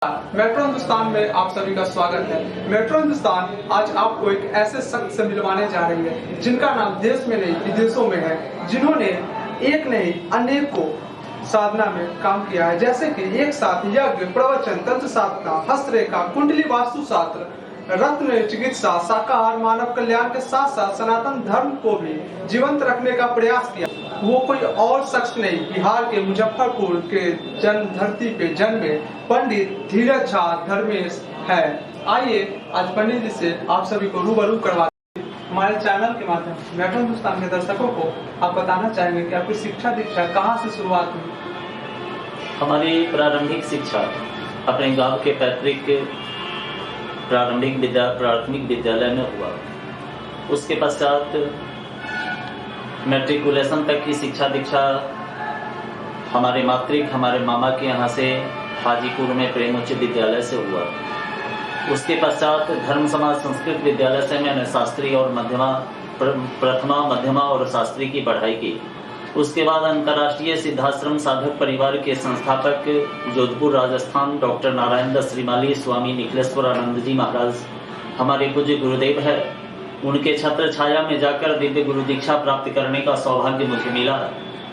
Metro Hindustan में आप सभी का स्वागत है। मेट्रो हिंदुस्तान आज आपको एक ऐसे शख्स से मिलवाने जा रही है जिनका नाम देश में नहीं विदेशों में है, जिन्होंने एक नहीं अनेक को साधना में काम किया है, जैसे कि एक साथ यज्ञ, प्रवचन, तंत्र साधना, हस्तरेखा, कुंडली वास्तु शास्त्र, रत्न चिकित्सा, शाकाहार, मानव कल्याण के साथ साथ सनातन धर्म को भी जीवंत रखने का प्रयास किया। वो कोई और शख्स नहीं, बिहार के मुजफ्फरपुर के जन्म धरती पे जन्मे पंडित धीरज झा धर्मेश है। आइए आज पंडित जी से आप सभी को रूबरू करवाते हैं। हमारे चैनल के माध्यम से मेट्रो हिंदुस्तान के दर्शकों को आप बताना चाहेंगे कि आपकी शिक्षा दीक्षा कहाँ से शुरुआत हुई? हमारी प्रारंभिक शिक्षा अपने गांव के पैतृक प्राथमिक विद्यालय में हुआ। उसके पश्चात मैट्रिकुलेशन तक की शिक्षा दीक्षा हमारे मामा के यहाँ से हाजीपुर में प्रेम उच्च विद्यालय से हुआ। उसके पश्चात धर्म समाज संस्कृत विद्यालय से मैंने शास्त्री और प्रथमा मध्यमा और शास्त्री की पढ़ाई की। उसके बाद अंतर्राष्ट्रीय सिद्धाश्रम साधक परिवार के संस्थापक जोधपुर राजस्थान डॉक्टर नारायण दत्त श्रीमाली स्वामी निखिलेश्वरानंद जी महाराज हमारे पूज्य गुरुदेव है, उनके छत्र छाया में जाकर दिव्य गुरु दीक्षा प्राप्त करने का सौभाग्य मुझे मिला।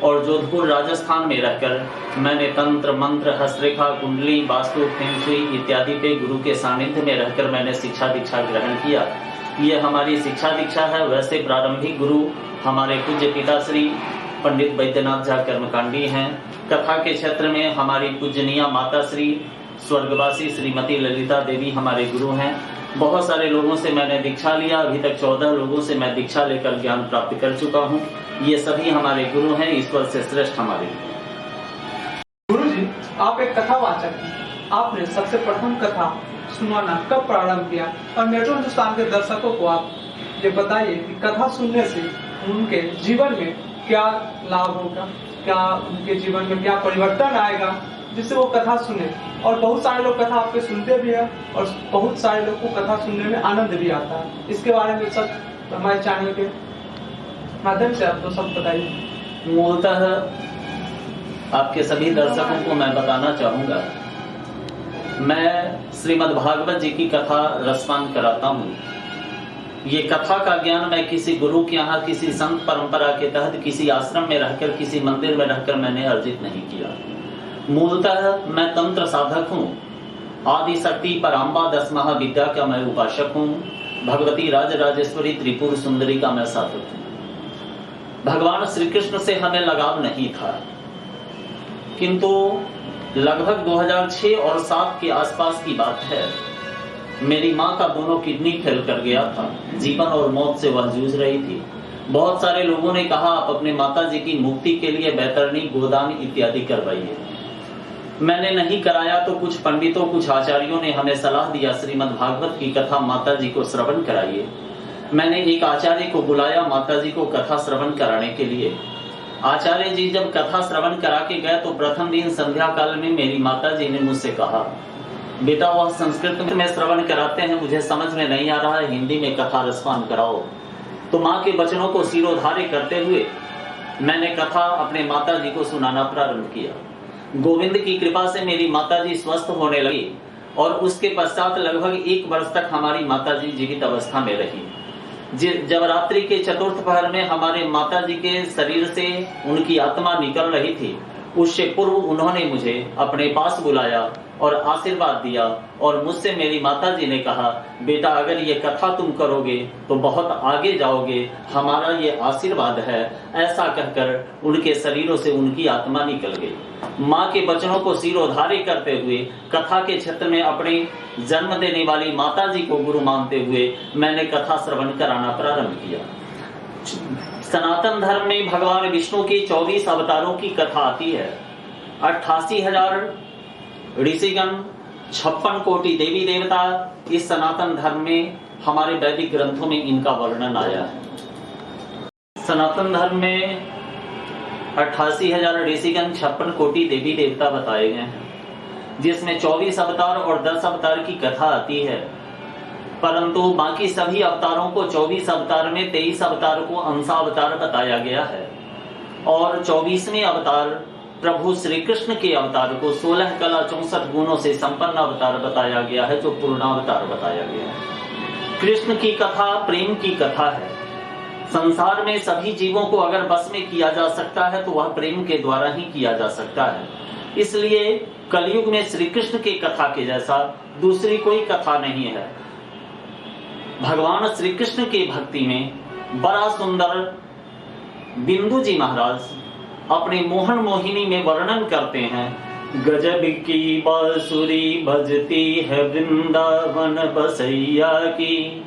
और जोधपुर राजस्थान में रहकर मैंने तंत्र मंत्र, हस्तरेखा, कुंडली, वास्तु, फेंग शुई इत्यादि पे गुरु के सानिध्य में रहकर मैंने शिक्षा दीक्षा ग्रहण किया। ये हमारी शिक्षा दीक्षा है। वैसे प्रारंभिक गुरु हमारे पूज्य पिताश्री पंडित वैद्यनाथ झा कर्मकांडी हैं। कथा के क्षेत्र में हमारी पूजनीय माताश्री स्वर्गवासी श्रीमती ललिता देवी हमारे गुरु हैं। बहुत सारे लोगों से मैंने दीक्षा लिया, अभी तक 14 लोगों से मैं दीक्षा लेकर ज्ञान प्राप्त कर चुका हूँ। ये सभी हमारे गुरु हैं, ईश्वर से श्रेष्ठ हमारे गुरु जी, आप एक कथावाचक हैं। आपने सबसे प्रथम कथा सुनाना कब प्रारंभ किया? और मेट्रो हिंदुस्तान के दर्शकों को आप ये बताइए कि कथा सुनने से उनके जीवन में क्या लाभ होगा, क्या उनके जीवन में क्या परिवर्तन आएगा जिससे वो कथा सुने। और बहुत सारे लोग कथा आपके सुनते भी हैं और बहुत सारे लोग को कथा सुनने में आनंद भी आता है। इसके बारे में सब हमारे चैनल के माध्यम से आप तो सब बताइए। मूलतः आपके सभी दर्शकों को मैं बताना चाहूंगा, मैं श्रीमद् भागवत जी की कथा रसपान कराता हूँ। ये कथा का ज्ञान मैं किसी गुरु के यहाँ, किसी संत परंपरा के तहत, किसी आश्रम में रहकर, किसी मंदिर में रहकर मैंने अर्जित नहीं किया। मूलतः मैं तंत्र साधक हूँ। आदि शक्ति पराम्बा 10 महाविद्या का मैं उपासक हूँ। भगवती राजराजेश्वरी त्रिपुर सुंदरी का मैं साधक हूँ। भगवान श्री कृष्ण से हमें लगाव नहीं था, किंतु लगभग 2006 और 7 के आसपास की बात है। मेरी माँ का दोनों किडनी फेल कर गया था। जीवन और मौत से वह जूझ रही थी। बहुत सारे लोगों ने कहा आप अपने माता जी की मुक्ति के लिए बैतरणी, गोदान इत्यादि करवाइए। मैंने नहीं कराया तो कुछ पंडितों, कुछ आचार्यों ने हमें सलाह दिया श्रीमद् भागवत की कथा माता जी को श्रवण कराइए। मैंने एक आचार्य को बुलाया माता जी को कथा श्रवण कराने के लिए। आचार्य जी जब कथा श्रवण करा के गए तो प्रथम दिन संध्या काल में मेरी माता जी ने मुझसे कहा, बेटा वह संस्कृत में श्रवण कराते हैं, मुझे समझ में नहीं आ रहा है, हिंदी में कथा रसपान कराओ। तो माँ के वचनों को सिरोधार्य करते हुए मैंने कथा अपने माता जी को सुनाना प्रारंभ किया। गोविंद की कृपा से मेरी माता जी स्वस्थ होने लगी और उसके पश्चात लगभग 1 वर्ष तक हमारी माता जी जीवित अवस्था में रही। जब रात्रि के चतुर्थ पहर में हमारे माता जी के शरीर से उनकी आत्मा निकल रही थी, उससे पूर्व उन्होंने मुझे अपने पास बुलाया और आशीर्वाद दिया और मुझसे मेरी माता जी ने कहा, बेटा अगर ये कथा तुम करोगे तो बहुत आगे जाओगे, हमारा ये आशीर्वाद है। ऐसा कहकर उनके शरीरों से उनकी आत्मा निकल गई। माँ के वचनों को सिरोधार्य करते हुए कथा के क्षेत्र में अपने जन्म देने वाली माता जी को गुरु मानते हुए मैंने कथा श्रवण कराना प्रारंभ किया। सनातन धर्म में भगवान विष्णु के 24 अवतारों की कथा आती है। 88,000 ऋषिगण, 56 कोटि देवी देवता, इस सनातन धर्म में हमारे वैदिक ग्रंथों में इनका वर्णन आया है। सनातन धर्म में 88,000 ऋषिगण, 56 कोटि देवी देवता बताए गए हैं, जिसमें 24 अवतार और 10 अवतार की कथा आती है। परंतु बाकी सभी अवतारों को 24 अवतार में 23 अवतार को अंशावतार बताया गया है और 24वें अवतार प्रभु श्री कृष्ण के अवतार को 16 कला 64 गुणों से संपन्न अवतार बताया गया है, जो पूर्णावतार बताया गया है। कृष्ण की कथा प्रेम की कथा है। संसार में सभी जीवों को अगर बस में किया जा सकता है तो वह प्रेम के द्वारा ही किया जा सकता है। इसलिए कलयुग में श्री कृष्ण की कथा के जैसा दूसरी कोई कथा नहीं है। भगवान श्री कृष्ण की भक्ति में बड़ा सुंदर बिंदु जी महाराज अपने मोहन मोहिनी में वर्णन करते हैं। गजब की बांसुरी बजती है वृंदावन बसैया की,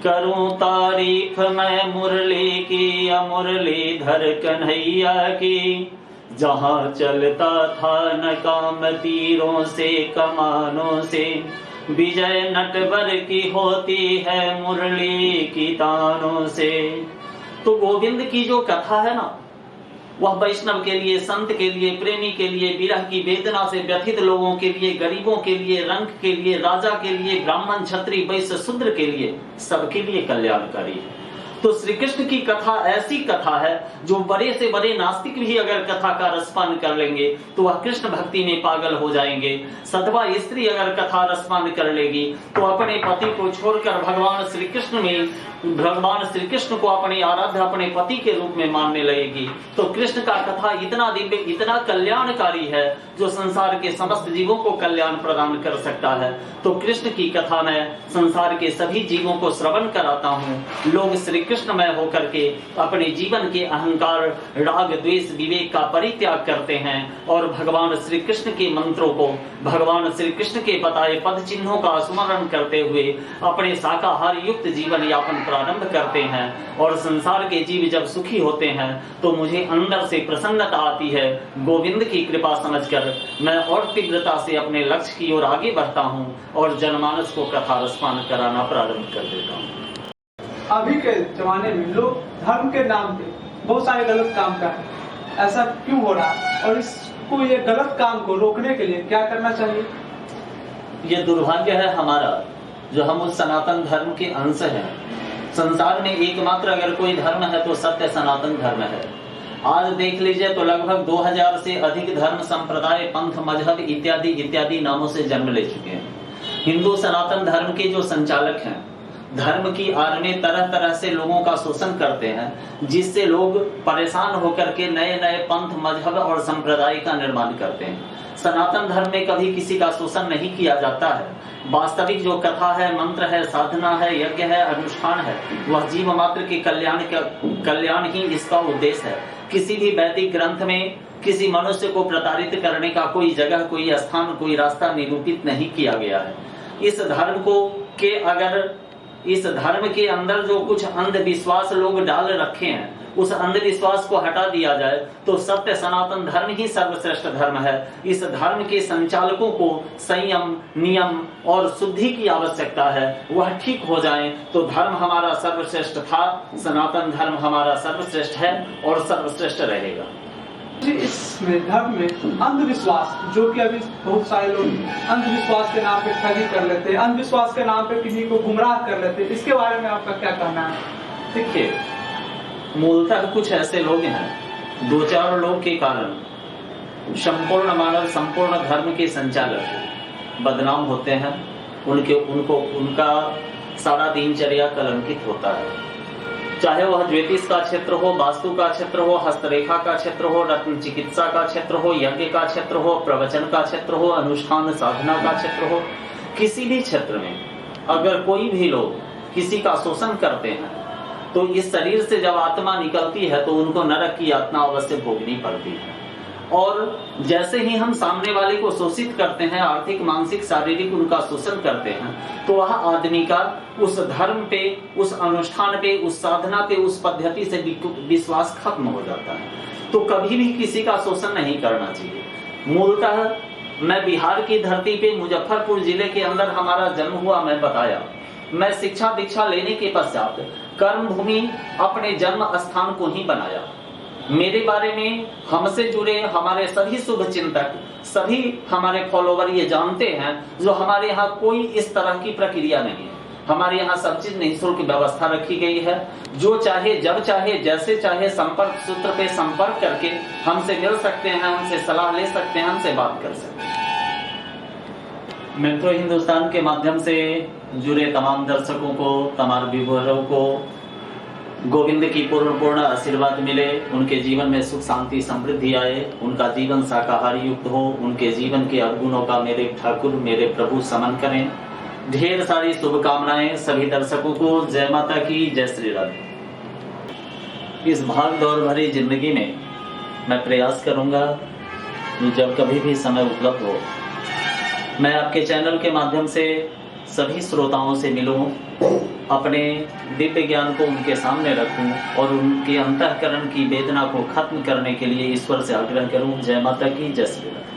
करूं तारीफ मैं मुरली की मुरलीधर कन्हैया की। जहां चलता था न काम तीरों से कमानों से, विजय नटवर की होती है मुरली की तानों से। तो गोविंद की जो कथा है ना, वह वैष्णव के लिए, संत के लिए, प्रेमी के लिए, विरह की वेदना से व्यथित लोगों के लिए, गरीबों के लिए, रंक के लिए, राजा के लिए, ब्राह्मण क्षत्रिय वैश्य शूद्र के लिए, सबके लिए कल्याणकारी है। तो श्री कृष्ण की कथा ऐसी कथा है जो बड़े से बड़े नास्तिक भी अगर कथा का रसपान कर लेंगे तो वह कृष्ण भक्ति में पागल हो जाएंगे। सधवा स्त्री अगर कथा रसपान कर लेगी तो अपने पति को छोड़कर भगवान श्री कृष्ण को अपने आराध्य, अपने पति के रूप में मानने लगेगी। तो कृष्ण का कथा इतना दिव्य, इतना कल्याणकारी है जो संसार के समस्त जीवों को कल्याण प्रदान कर सकता है। तो कृष्ण की कथा में संसार के सभी जीवों को श्रवण कराता हूँ। लोग श्री कृष्णमय होकर के अपने जीवन के अहंकार, राग, द्वेष, विवेक का परित्याग करते हैं और भगवान श्री कृष्ण के मंत्रों को, भगवान श्री कृष्ण के बताए पद चिन्हों का स्मरण करते हुए अपने शाकाहार युक्त जीवन यापन प्रारंभ करते हैं। और संसार के जीव जब सुखी होते हैं तो मुझे अंदर से प्रसन्नता आती है। गोविंद की कृपा समझकर मैं और तीव्रता से अपने लक्ष्य की ओर आगे बढ़ता हूँ और जनमानस को कथा रसपान कराना प्रारंभ कर देता हूँ। अभी के जमाने में लोग धर्म के नाम पे बहुत सारे गलत काम कर रहे हैं। ऐसा क्यों हो रहा है और इसको, ये गलत काम को रोकने के लिए क्या करना चाहिए? ये दुर्भाग्य है हमारा जो हम उस सनातन धर्म के अंश हैं। संसार में एकमात्र अगर कोई धर्म है तो सत्य सनातन धर्म है। आज देख लीजिए तो लगभग 2000 से अधिक धर्म, संप्रदाय, पंथ, मजहब इत्यादि इत्यादि नामों से जन्म ले चुके हैं। हिंदू सनातन धर्म के जो संचालक हैं धर्म की आड़ में तरह तरह से लोगों का शोषण करते हैं, जिससे लोग परेशान होकर के नए नए पंथ, मजहब और संप्रदाय का निर्माण करते हैं। सनातन धर्म में कभी किसी का शोषण नहीं किया जाता है। वास्तविक जो कथा है, मंत्र है, साधना है, यज्ञ है, अनुष्ठान है, वह जीव मात्र के कल्याण ही इसका उद्देश्य है। किसी भी वैदिक ग्रंथ में किसी मनुष्य को प्रताड़ित करने का कोई जगह, कोई स्थान, कोई रास्ता निरूपित नहीं किया गया है। इस धर्म के अंदर जो कुछ अंधविश्वास लोग डाल रखे हैं, उस अंधविश्वास को हटा दिया जाए तो सत्य सनातन धर्म ही सर्वश्रेष्ठ धर्म है। इस धर्म के संचालकों को संयम, नियम और शुद्धि की आवश्यकता है। वह ठीक हो जाए तो धर्म हमारा सर्वश्रेष्ठ था, सनातन धर्म हमारा सर्वश्रेष्ठ है और सर्वश्रेष्ठ रहेगा। इसमें धर्म में अंधविश्वास, जो कि अभी बहुत सारे लोग अंधविश्वास के नाम पे ठगी कर लेते हैं, अंधविश्वास के नाम पे किसी को गुमराह कर लेते हैं, इसके बारे में आपका क्या कहना है? देखिए, मूलतः कुछ ऐसे लोग हैं, 2-4 लोग के कारण संपूर्ण मानव, संपूर्ण धर्म के संचालक बदनाम होते हैं। उनका सारा दिनचर्या कलंकित होता है। चाहे वह ज्योतिष का क्षेत्र हो, वास्तु का क्षेत्र हो, हस्तरेखा का क्षेत्र हो, रत्न चिकित्सा का क्षेत्र हो, यज्ञ का क्षेत्र हो, प्रवचन का क्षेत्र हो, अनुष्ठान साधना का क्षेत्र हो, किसी भी क्षेत्र में अगर कोई भी लोग किसी का शोषण करते हैं तो इस शरीर से जब आत्मा निकलती है तो उनको नरक की यातना अवश्य भोगनी पड़ती है। और जैसे ही हम सामने वाले को शोषित करते हैं, आर्थिक, मानसिक, शारीरिक उनका शोषण करते हैं, तो वह आदमी का उस धर्म पे, उस अनुष्ठान पे, उस साधना पे, उस पद्धति से विश्वास खत्म हो जाता है। तो कभी भी किसी का शोषण नहीं करना चाहिए। मूलतः मैं बिहार की धरती पे मुजफ्फरपुर जिले के अंदर हमारा जन्म हुआ, मैं बताया। मैं शिक्षा दीक्षा लेने के पश्चात कर्म भूमि अपने जन्म स्थान को ही बनाया। मेरे बारे में हमसे जुड़े हमारे सभी शुभ चिंतक, सभी हमारे फॉलोवर ये जानते हैं जो हमारे यहाँ कोई इस तरह की प्रक्रिया नहीं है। हमारे यहाँ सब चीज निःशुल्क व्यवस्था रखी गई है। जो चाहे जब चाहे जैसे चाहे संपर्क सूत्र पे संपर्क करके हमसे मिल सकते हैं, हमसे सलाह ले सकते हैं, हमसे बात कर सकते हैं। मेट्रो हिंदुस्तान के माध्यम से जुड़े तमाम दर्शकों को, तमाम व्यूअरों को गोविंद की पूर्ण आशीर्वाद मिले, उनके जीवन में सुख शांति समृद्धि आए, उनका जीवन शाकाहारी युक्त हो, उनके जीवन के अवगुणों का मेरे ठाकुर मेरे प्रभु समन करें। ढेर सारी शुभकामनाएं सभी दर्शकों को। जय माता की, जय श्री राधे। इस भाग दौड़ भरी जिंदगी में मैं प्रयास करूंगा जब कभी भी समय उपलब्ध हो मैं आपके चैनल के माध्यम से सभी श्रोताओं से मिलूं, अपने दिव्य ज्ञान को उनके सामने रखूं और उनके अंतःकरण की वेदना को खत्म करने के लिए ईश्वर से आग्रह करूं। जय माता की, जय श्री राधे।